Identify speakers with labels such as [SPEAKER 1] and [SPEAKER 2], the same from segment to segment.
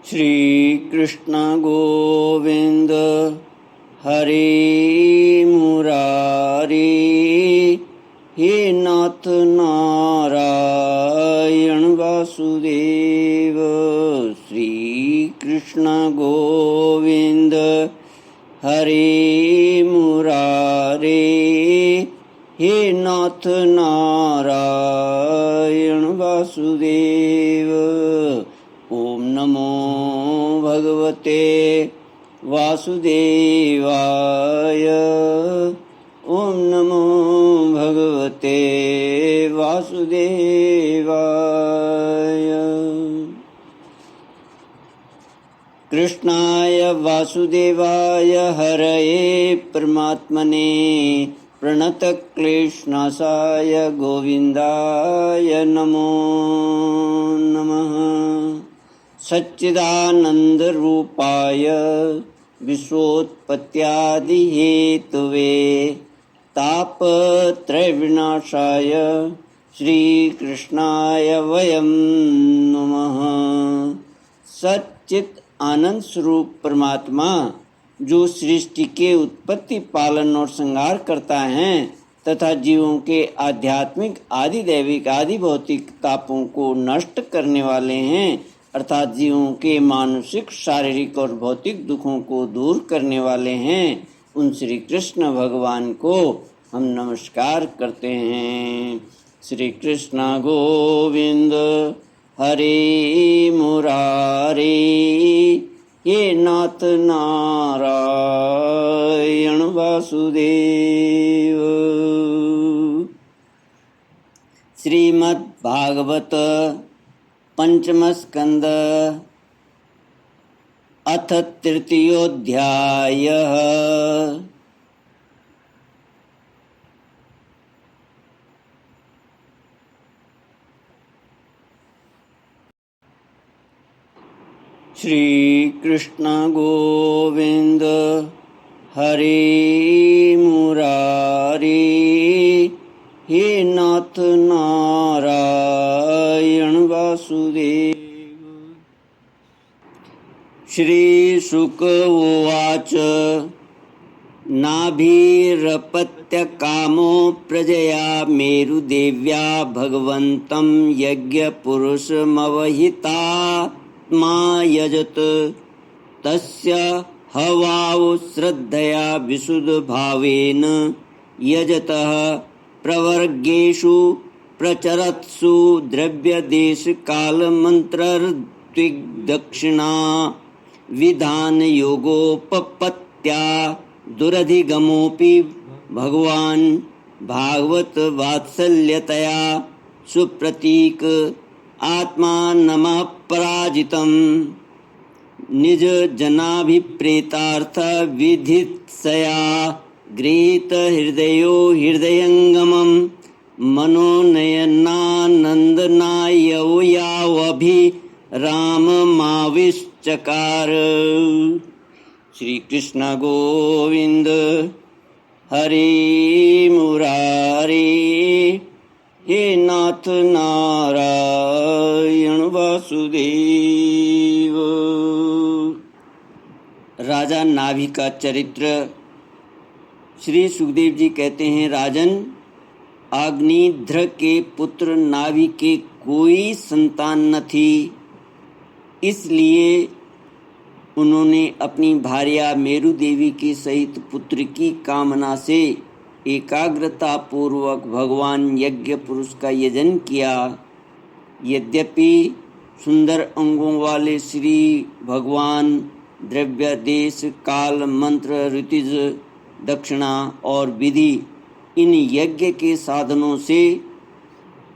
[SPEAKER 1] श्री कृष्ण गोविंद हरे मुरारी, हे नाथ नारायण वासुदेव। श्री कृष्ण गोविंद हरे मुरारे, हे नाथ नारायण वासुदेव। ओम नमो भगवते वासुदेवाय। ओम नमो भगवते वासुदेवाय। कृष्णाय वासुदेवाय हरये परमात्मने प्रणतक्लेशनाशाय गोविन्दाय नमो नमः। सच्चिदानन्दरूपाय विश्वोत्पत्त्यादिहेतवे तापत्रयविनाशाय श्रीकृष्णाय वयं नमः। सच्चित आनंद स्वरूप परमात्मा जो सृष्टि के उत्पत्ति, पालन और संहार करता है तथा जीवों के आध्यात्मिक, आदि दैविक, आदि भौतिक तापों को नष्ट करने वाले हैं, अर्थात जीवों के मानसिक, शारीरिक और भौतिक दुखों को दूर करने वाले हैं, उन श्री कृष्ण भगवान को हम नमस्कार करते हैं। श्री कृष्ण गोविंद हरे मुरारे, हे नाथ नारायण वासुदेव। श्रीमद् भागवत पंचम स्कंद अथ तृतीयोऽध्यायः। श्री कृष्ण गोविंद हरे मुरारी, हे नाथ नारायण वासुदेव। श्री शुक उवाच नाभिरपत्यकामो प्रजया मेरुदेव्या भगवन्तं यज्ञपुरुषमवहितात्मा यजत। तस्य हवाव श्रद्धया विशुद्धभावेन यजतः प्रवर्गेषु प्रचरत्सु द्रव्यदेशकालमन्त्रर्दिग्दक्षिणा विधानयोगोपपत्त्या दुरधिगमोऽपि भगवान् भागवत वात्सल्यतया सुप्रतीक आत्मानमपराजितम् निज जनाभिप्रेतार्थ विधित्सया गृहीत हृदयो हृदयंगमम् मनोनयनानन्दनाययावभिराममाविश्चकार। श्री कृष्ण गोविंद हरे मुरारे, हे नाथ नारायण वासुदेव। राजा नाभि का चरित्र। श्री सुखदेव जी कहते हैं, राजन, अग्निध्र के पुत्र नाभि के कोई संतान न थी, इसलिए उन्होंने अपनी भार्या मेरु देवी के सहित पुत्र की कामना से एकाग्रता पूर्वक भगवान यज्ञ पुरुष का यजन किया। यद्यपि सुंदर अंगों वाले श्री भगवान द्रव्य, देश, काल, मंत्र, ऋतिज, दक्षिणा और विधि इन यज्ञ के साधनों से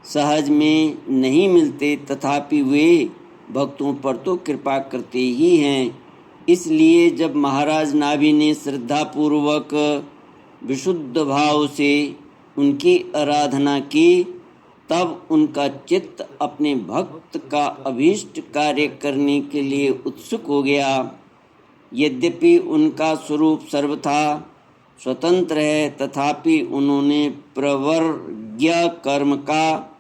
[SPEAKER 1] सहज में नहीं मिलते, तथापि वे भक्तों पर तो कृपा करते ही हैं। इसलिए जब महाराज नाभि ने श्रद्धापूर्वक विशुद्ध भाव से उनकी आराधना की, तब उनका चित्त अपने भक्त का अभीष्ट कार्य करने के लिए उत्सुक हो गया। यद्यपि उनका स्वरूप सर्वथा स्वतंत्र है, तथापि उन्होंने प्रवर्ग्य कर्म का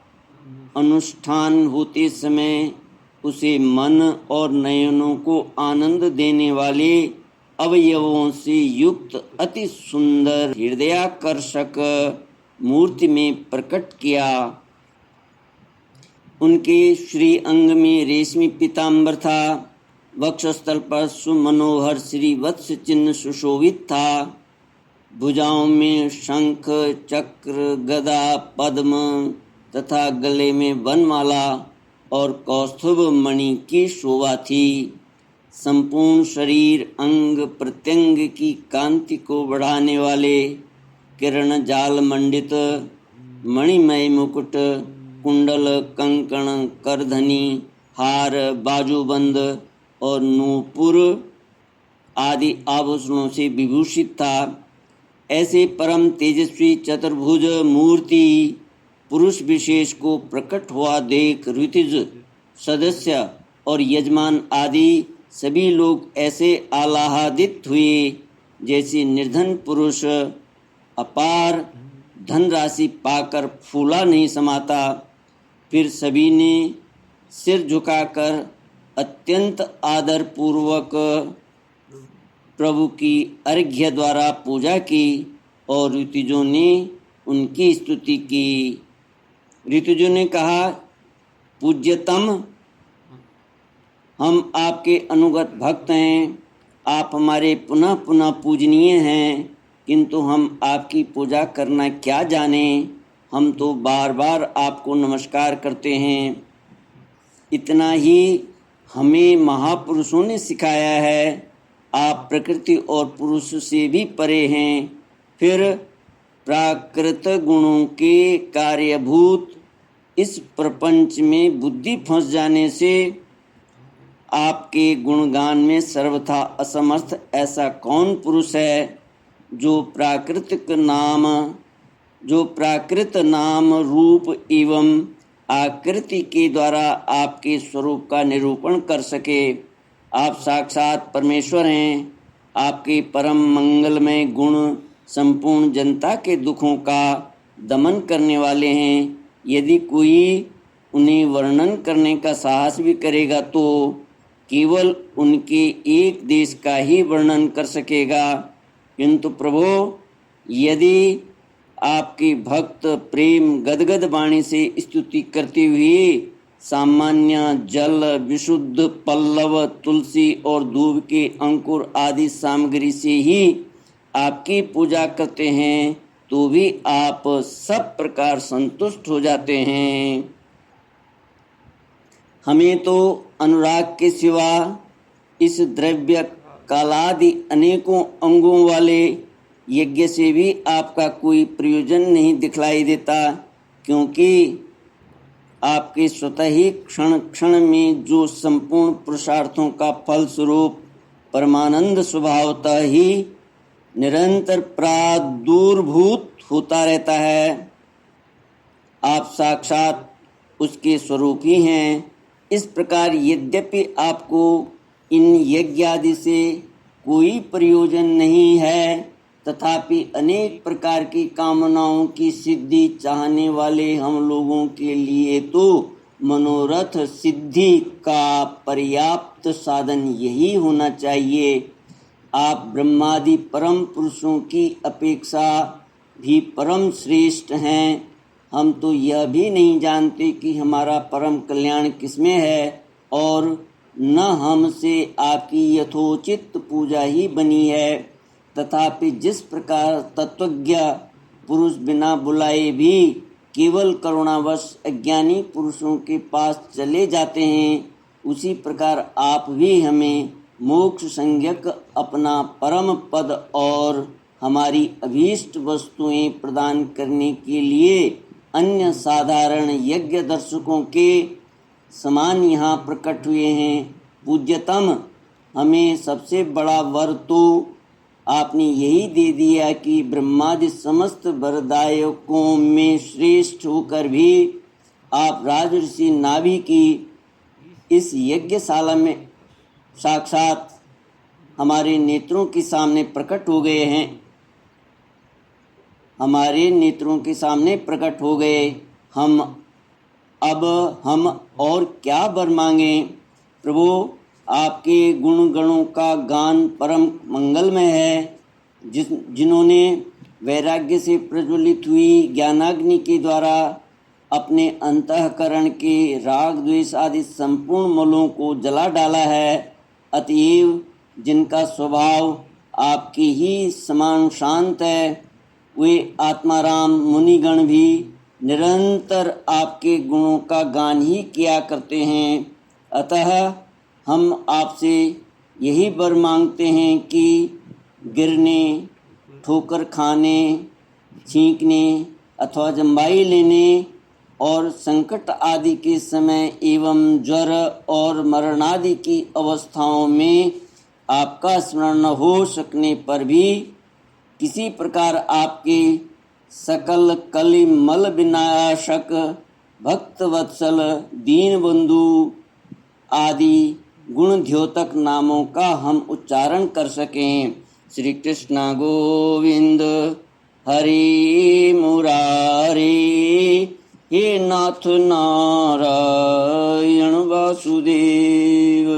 [SPEAKER 1] अनुष्ठान होते समय उसे मन और नयनों को आनंद देने वाले अवयवों से युक्त अति सुंदर हृदयाकर्षक मूर्ति में प्रकट किया। उनके श्री अंग में रेशमी पीताम्बर था, वक्षस्थल पर सुमनोहर श्री वत्स चिन्ह सुशोभित था, भुजाओं में शंख चक्र गदा पद्म तथा गले में वनमाला और कौस्तुभ मणि की शोभा थी। संपूर्ण शरीर अंग प्रत्यंग की कांति को बढ़ाने वाले किरण जाल मंडित मणिमय मुकुट, कुंडल, कंकण, करधनी, हार, बाजूबंद और नूपुर आदि आभूषणों से विभूषित था। ऐसे परम तेजस्वी चतुर्भुज मूर्ति पुरुष विशेष को प्रकट हुआ देख ऋतिज, सदस्य और यजमान आदि सभी लोग ऐसे आह्लादित हुए जैसे निर्धन पुरुष अपार धनराशि पाकर फूला नहीं समाता। फिर सभी ने सिर झुकाकर अत्यंत आदर पूर्वक प्रभु की अर्घ्य द्वारा पूजा की और ऋतुजों ने उनकी स्तुति की। ऋतुजों ने कहा, पूज्यतम, हम आपके अनुगत भक्त हैं, आप हमारे पुनः पुनः पूजनीय हैं, किंतु हम आपकी पूजा करना क्या जाने, हम तो बार बार आपको नमस्कार करते हैं। इतना ही हमें महापुरुषों ने सिखाया है। आप प्रकृति और पुरुष से भी परे हैं। फिर प्राकृत गुणों के कार्यभूत इस प्रपंच में बुद्धि फंस जाने से आपके गुणगान में सर्वथा असमर्थ ऐसा कौन पुरुष है जो प्राकृत नाम रूप एवं आकृति के द्वारा आपके स्वरूप का निरूपण कर सके। आप साक्षात परमेश्वर हैं। आपके परम मंगलमय गुण संपूर्ण जनता के दुखों का दमन करने वाले हैं। यदि कोई उन्हें वर्णन करने का साहस भी करेगा तो केवल उनके एक देश का ही वर्णन कर सकेगा। किंतु प्रभु, यदि आपके भक्त प्रेम गदगद वाणी से स्तुति करते हुए सामान्य जल, विशुद्ध पल्लव, तुलसी और दूब के अंकुर आदि सामग्री से ही आपकी पूजा करते हैं तो भी आप सब प्रकार संतुष्ट हो जाते हैं। हमें तो अनुराग के सिवा इस द्रव्य कालादि अनेकों अंगों वाले यज्ञ से भी आपका कोई प्रयोजन नहीं दिखलाई देता, क्योंकि आपके स्वतः ही क्षण क्षण में जो संपूर्ण पुरुषार्थों का फल स्वरूप परमानंद स्वभावतः ही निरंतर प्रादुर्भूत होता रहता है। आप साक्षात उसके स्वरूप ही हैं। इस प्रकार यद्यपि आपको इन यज्ञ आदि से कोई प्रयोजन नहीं है, तथापि अनेक प्रकार की कामनाओं की सिद्धि चाहने वाले हम लोगों के लिए तो मनोरथ सिद्धि का पर्याप्त साधन यही होना चाहिए। आप ब्रह्मादि परम पुरुषों की अपेक्षा भी परम श्रेष्ठ हैं। हम तो यह भी नहीं जानते कि हमारा परम कल्याण किसमें है, और न हमसे आपकी यथोचित पूजा ही बनी है। तथापि जिस प्रकार तत्वज्ञ पुरुष बिना बुलाए भी केवल करुणावश अज्ञानी पुरुषों के पास चले जाते हैं, उसी प्रकार आप भी हमें मोक्ष संज्ञक अपना परम पद और हमारी अभीष्ट वस्तुएं प्रदान करने के लिए अन्य साधारण यज्ञ दर्शकों के समान यहाँ प्रकट हुए हैं। पूज्यतम, हमें सबसे बड़ा वर तो आपने यही दे दिया कि ब्रह्मादि समस्त वरदायकों में श्रेष्ठ होकर भी आप राजऋषि नाभि की इस यज्ञशाला में साक्षात हमारे नेत्रों के सामने प्रकट हो गए हैं। हमारे नेत्रों के सामने प्रकट हो गए। हम अब हम और क्या वर मांगे। प्रभु, आपके गुण गणों का गान परम मंगलमय है। जिन्होंने वैराग्य से प्रज्वलित हुई ज्ञानाग्नि के द्वारा अपने अंतःकरण के राग द्वेष आदि संपूर्ण मलों को जला डाला है, अतएव जिनका स्वभाव आपके ही समान शांत है, वे आत्माराम मुनिगण भी निरंतर आपके गुणों का गान ही किया करते हैं। अतः हम आपसे यही वर मांगते हैं कि गिरने, ठोकर खाने, छींकने अथवा जम्बाई लेने और संकट आदि के समय एवं ज्वर और मरण आदि की अवस्थाओं में आपका स्मरण न हो सकने पर भी किसी प्रकार आपके सकल कलिमल विनाशक भक्त वत्सल दीन बंधु आदि गुण द्योतक नामों का हम उच्चारण कर सकें। श्री कृष्ण गोविंद हरि मुरारी, हे नाथ नारायण वासुदेव।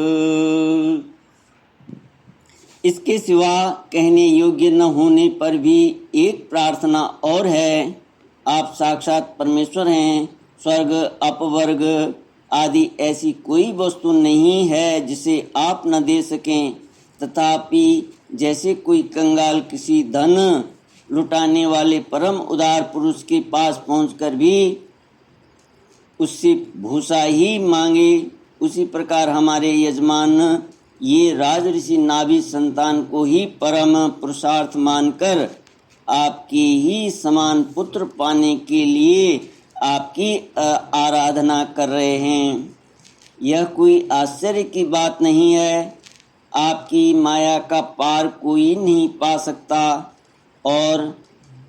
[SPEAKER 1] इसके सिवा कहने योग्य न होने पर भी एक प्रार्थना और है। आप साक्षात परमेश्वर हैं। स्वर्ग अपवर्ग आदि ऐसी कोई वस्तु नहीं है जिसे आप न दे सकें। तथापि जैसे कोई कंगाल किसी धन लुटाने वाले परम उदार पुरुष के पास पहुंचकर भी उससे भूसा ही मांगे, उसी प्रकार हमारे यजमान ये राजऋषि नाभि संतान को ही परम पुरुषार्थ मानकर आपके ही समान पुत्र पाने के लिए आपकी आराधना कर रहे हैं। यह कोई आश्चर्य की बात नहीं है। आपकी माया का पार कोई नहीं पा सकता और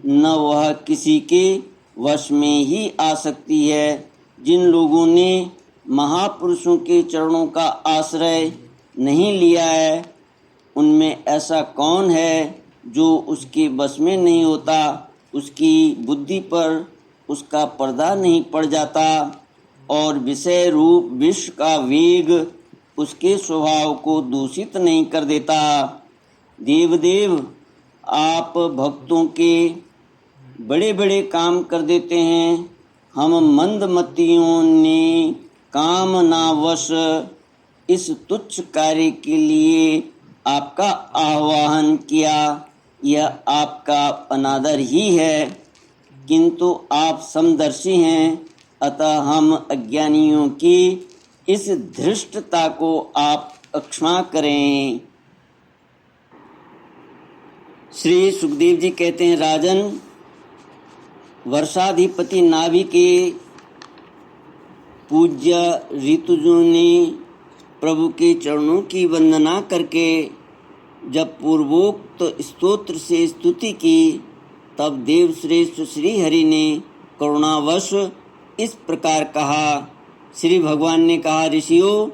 [SPEAKER 1] न वह किसी के वश में ही आ सकती है। जिन लोगों ने महापुरुषों के चरणों का आश्रय नहीं लिया है, उनमें ऐसा कौन है जो उसके बस में नहीं होता। उसकी बुद्धि पर उसका पर्दा नहीं पड़ जाता और विषय रूप विष का वेग उसके स्वभाव को दूषित नहीं कर देता। देवदेव, आप भक्तों के बड़े बड़े काम कर देते हैं। हम मंदमतियों ने कामनावश इस तुच्छ कार्य के लिए आपका आह्वान किया, यह आपका अनादर ही है। किंतु आप समदर्शी हैं, अतः हम अज्ञानियों की इस धृष्टता को आप क्षमा करें। श्री सुखदेव जी कहते हैं, राजन, वर्षाधिपति नाभि के पूज्य ऋतुजों ने प्रभु के चरणों की वंदना करके जब पूर्वोक्त स्तोत्र से स्तुति की, तब देवश्रेष्ठ श्री हरि ने करुणावश इस प्रकार कहा। श्री भगवान ने कहा, ऋषियों,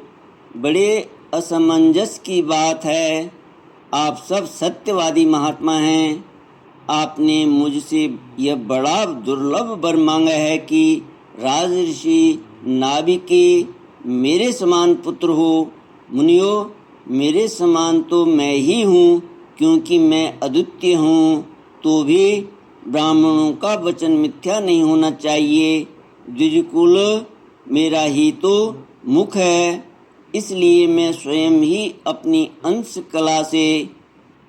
[SPEAKER 1] बड़े असमंजस की बात है। आप सब सत्यवादी महात्मा हैं। आपने मुझसे यह बड़ा दुर्लभ वर मांगा है कि राजऋषि नाभि के मेरे समान पुत्र हो। मुनियों, मेरे समान तो मैं ही हूँ, क्योंकि मैं अद्वितीय हूँ। तो भी ब्राह्मणों का वचन मिथ्या नहीं होना चाहिए। द्विजकुल मेरा ही तो मुख है, इसलिए मैं स्वयं ही अपनी अंश कला से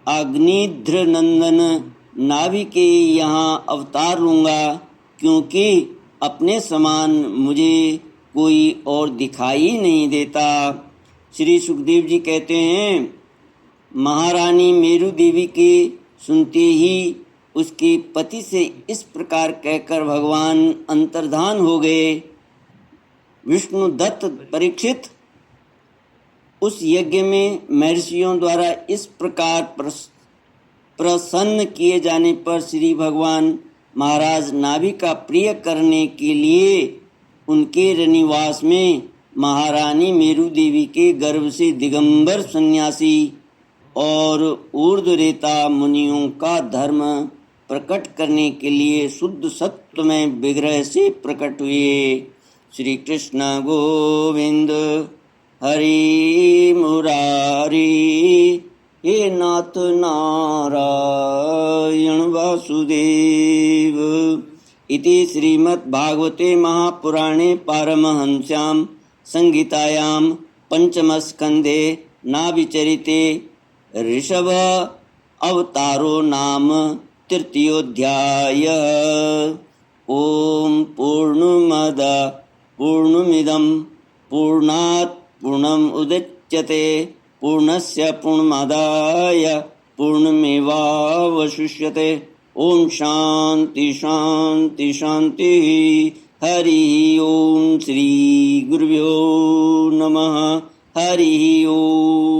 [SPEAKER 1] अग्निध्र नंदन नाभि के यहाँ अवतार लूँगा, क्योंकि अपने समान मुझे कोई और दिखाई नहीं देता। श्री सुखदेव जी कहते हैं, महारानी मेरु देवी के सुनते ही उसके पति से इस प्रकार कहकर भगवान अंतर्धान हो गए। विष्णुदत्त परीक्षित, उस यज्ञ में महर्षियों द्वारा इस प्रकार प्रसन्न किए जाने पर श्री भगवान महाराज नाभि का प्रिय करने के लिए उनके रनिवास में महारानी मेरु देवी के गर्भ से दिगंबर सन्यासी और ऊर्ध्वरेता मुनियों का धर्म प्रकट करने के लिए शुद्ध सत्व में विग्रह से प्रकट हुए। श्री कृष्ण गोविंद हरि मुरारी, हे नाथ नारायण वासुदेव। इति श्रीमद्भागवते महापुराणे पारमहंस्यां संहितायां पंचमस्कन्धे नाभिचरिते ऋषभ अवतारो नाम तृतीयोऽध्यायः। ॐ पूर्णमद पूर्णमिदं पूर्णात् पूर्णमुदच्यते पूर्णस्य पूर्णमादाय पूर्णमेवावशिष्यते। ओम शांति शांति शांति। हरि ओम। श्री गुरुभ्यो नमः। हरि ओम।